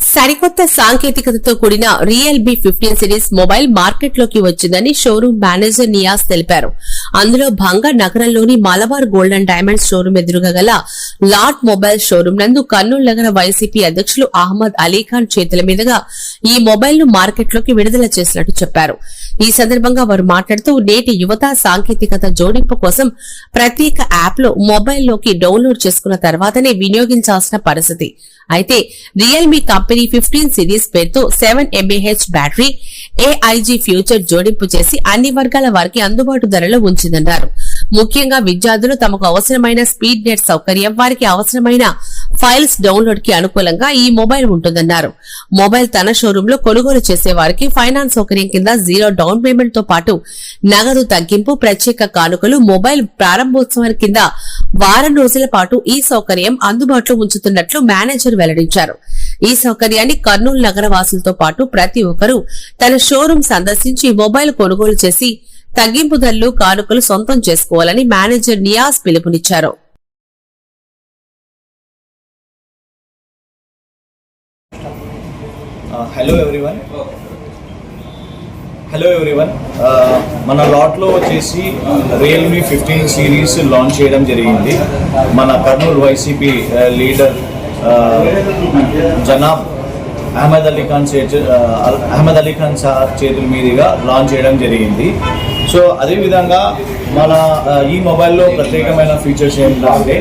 సరికొత్త సాంకేతికతతో కూడిన రియల్మీ 15 సిరీస్ మొబైల్ మార్కెట్లోకి వచ్చిందని షోరూం మేనేజర్ నియాజ్ తెలిపారు. అందులో భాగంగా నగరంలోని Malabar gold and diamonds showroom ఎదురుగా గల లాట్ మొబైల్ షోరూం నందు కర్నూలు నగర వైసీపీ అధ్యక్షులు అహ్మద్ అలీఖాన్ చేతుల మీదుగా ఈ మొబైల్ ను మార్కెట్లోకి విడుదల చేసినట్టు చెప్పారు. ఈ సందర్భంగా వారు మాట్లాడుతూ నేటి యువత సాంకేతికత జోడింపు కోసం ప్రత్యేక యాప్ లో మొబైల్లోకి డౌన్లోడ్ చేసుకున్న తర్వాతనే వినియోగించాల్సిన పరిస్థితి. అయితే రియల్మీ కంపెనీ 15 సిరీస్ పేరుతో 7 mAh బ్యాటరీ AIG ఫ్యూచర్ జోడింపు చేసి అన్ని వర్గాల వారికి అందుబాటు ధరలో ఉంచిందన్నారు. ముఖ్యంగా విద్యార్థులు తమకు అవసరమైన స్పీడ్ నెట్ సౌకర్యం, వారికి అవసరమైన ఫైల్స్ డౌన్లోడ్ కి అనుకూలంగా ఈ మొబైల్ ఉంటుందన్నారు. మొబైల్ తన షోరూమ్ లో కొనుగోలు చేసే వారికి ఫైనాన్స్ సౌకర్యం కింద 0 డౌన్ పేమెంట్ తో పాటు నగదు తగ్గింపు, ప్రత్యేక కానుకలు, మొబైల్ ప్రారంభోత్సవం కింద వారం రోజుల పాటు ఈ సౌకర్యం అందుబాటులో ఉంచుతున్నట్లు మేనేజర్ వెల్లడించారు. ఈ సౌకర్యాన్ని కర్నూలు నగర వాసులతో పాటు ప్రతి ఒక్కరూ తన షోరూం సందర్శించి మొబైల్ కొనుగోలు చేసి తగ్గింపు ధరలు, కానుకలు సొంతం చేసుకోవాలని మేనేజర్ నియాజ్ పిలుపునిచ్చారు. హలో ఎవ్రీవన్, మన లాట్లో వచ్చేసి రియల్మీ 15 సిరీస్ లాంచ్ చేయడం జరిగింది. మన కర్నూలు వైసీపీ లీడర్ జనాబ్ అహ్మద్ అలీఖాన్ సార్ చేతుల మీదుగా లాంచ్ చేయడం జరిగింది. సో అదేవిధంగా మన ఈ మొబైల్లో ప్రత్యేకమైన ఫీచర్స్ ఏంటంటే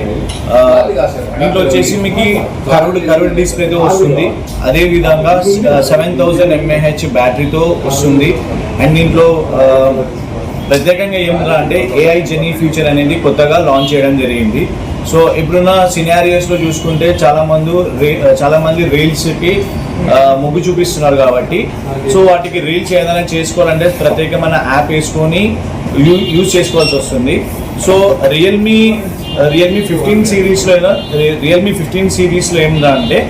దీంట్లో వచ్చేసి మీకు కర్వ్డ్ డిస్ప్లేతో వస్తుంది. అదేవిధంగా 7000 mAh బ్యాటరీతో వస్తుంది. అండ్ దీంట్లో ప్రత్యేకంగా ఏమిటంటే AI జెనీ ఫీచర్ అనేది కొత్తగా లాంచ్ చేయడం జరిగింది. సో ఇప్పుడున్న సినారియోస్లో చూసుకుంటే చాలా మంది రీల్స్కి మొగ్గు చూపిస్తున్నారు కాబట్టి సో వాటికి రీల్స్ ఏదైనా చేసుకోవాలంటే ప్రత్యేకమైన యాప్ వేసుకొని యూజ్ చేసుకోవాల్సి వస్తుంది. సో రియల్మీ 15 సిరీస్లో ఏమిటంటే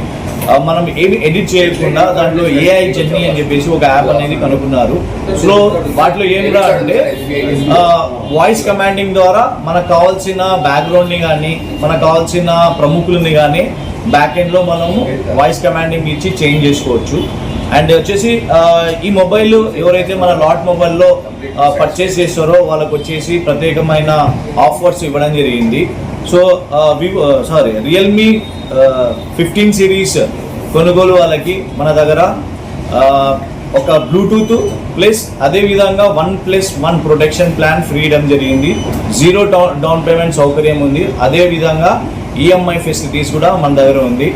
మనం ఏమి ఎడిట్ చేయకుండా దాంట్లో AI జెన్నీ అని చెప్పేసి ఒక యాప్ అనేది కనుక్కున్నారు. సో వాటిలో ఏమిరా అంటే వాయిస్ కమాండింగ్ ద్వారా మనకు కావాల్సిన బ్యాక్గ్రౌండ్ని కానీ మనకు కావాల్సిన ప్రముఖులని కానీ బ్యాక్ ఎండ్లో మనము వాయిస్ కమాండింగ్ ఇచ్చి చేంజ్ చేసుకోవచ్చు. అండ్ వచ్చేసి ఈ మొబైల్ ఎవరైతే మన లాట్ మొబైల్లో పర్చేస్ చేస్తారో వాళ్ళకు వచ్చేసి ప్రత్యేకమైన ఆఫర్స్ ఇవ్వడం జరిగింది. సో రియల్మీ 15 సిరీస్ కొనుగోలు వాళ్ళకి మన దగ్గర ఒక బ్లూటూత్ ప్లస్ అదేవిధంగా 1+1 ప్రొటెక్షన్ ప్లాన్ ఫ్రీ ఇవ్వడం జరిగింది. 0 డౌన్ పేమెంట్ సౌకర్యం ఉంది. అదేవిధంగా EMI ఫెసిలిటీస్ కూడా మన దగ్గర ఉంది.